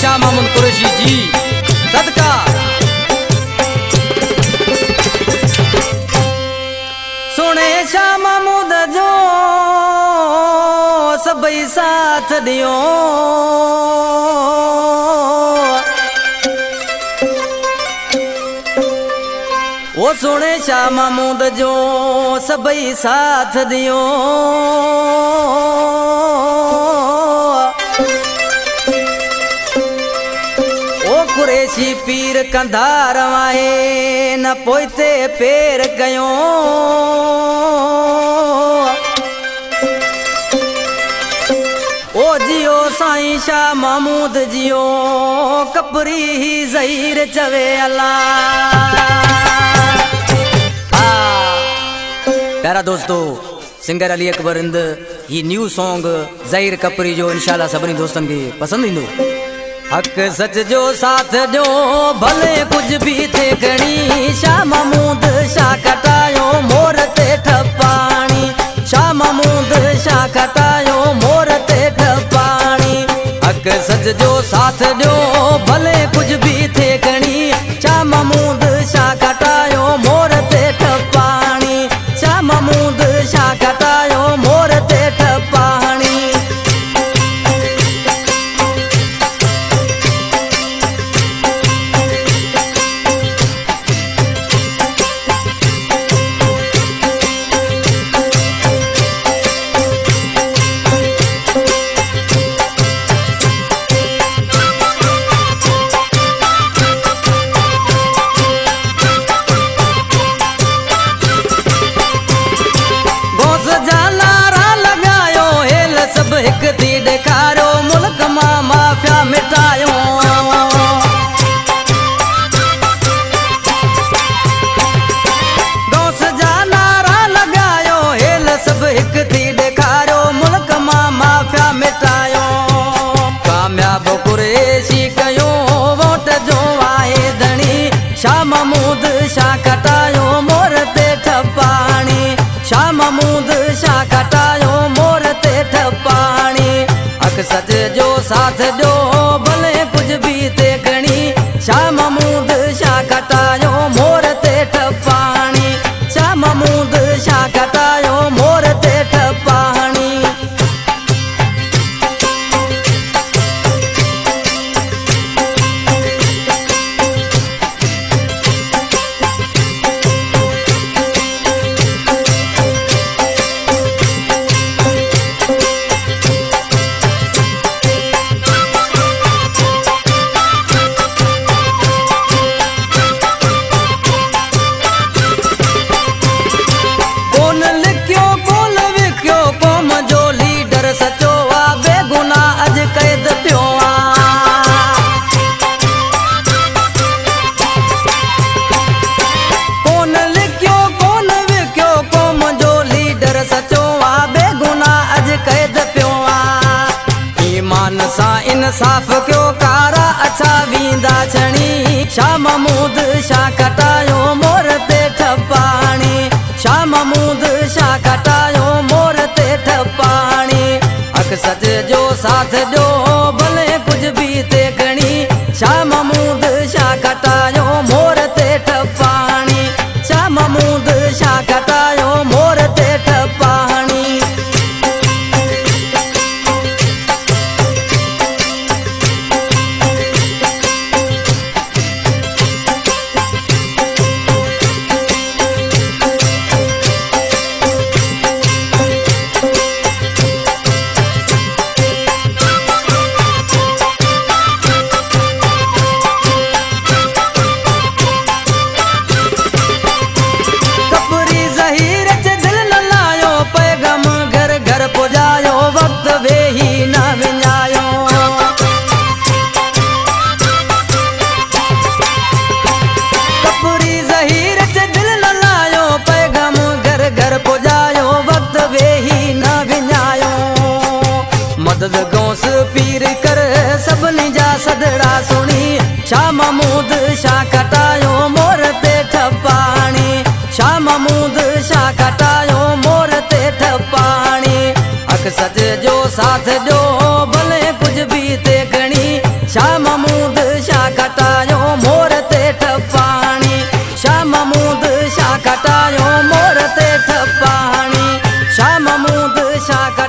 शाह महमूद कुरैशी जी सदका। सुने शाह महमूद जो सबई साथ दियो, वो सुने शाह महमूद जो सबई साथ दियो। ओ कुरैशी पीर कंधार वाए न पोइते पेर कयो। ओ जियो साईं शाह महमूद जियो कपरी ही ज़हीर चवे अल्लाह। प्यारा दोस्तों, सिंगर अली अकबर इंद ये न्यू सॉन्ग ज़हीर कपरी जो इंशाल्लाह सभी दोस्तन के पसंद इंदो। हक सच जो साथ दो भले कुछ भी थे घणी, शाह महमूद शाह कटायो मोर ते ठपाणी। शाह महमूद शाह कटायो मोर ते ठपाणी। हक सच जो साथ दो भले कुछ भी थे घणी, शाह महमूद शाह कटायो मोर ते ठपाणी। शाह महमूद शाह कटायो मोर ते ठपाणी। एक दी देखारो मुल्क मां माफिया मिटायो। गौस जा नारा लगायो हेल सब एक दी देखारो मुल्क मां माफिया मिटायो। कामयाब कुरैशी कयो वोट जो आए धणी, शाह महमूद शाह कटायो मोर ते ठपाणी। शाह महमूद शाह कटायो मोर ते ठपाणी। हक सच जो साथ दो भले कुछ भी थे घणी, शाह महमूद शाह कटायो मोर ते ठपाणी। शाह महमूद शाह कटायो मोर ते ठपाणी। इंसाफ क्यों कारा अच्छा वींदा छणी। शाह महमूद शाह कटायो मोर ते ठपाणी। शाह महमूद शाह कटायो मोर ते ठपाणी। हक सच जो साथ दो भले कुछ भी थे घणी, शाह महमूद शाह कटायो मोर ते ठपाणी। शाह महमूद शाह कटायो मोर ते ठपाणी। मदद गौस पीर कर सबनी जा सदड़ा सुनी। शाह महमूद शाह कटायो मोर ते ठपाणी। शाह महमूद शाह कटायो मोर ते ठपाणी। हक सच जो साथ दो भले कुछ भी ते घणी। शाह मूंद शाका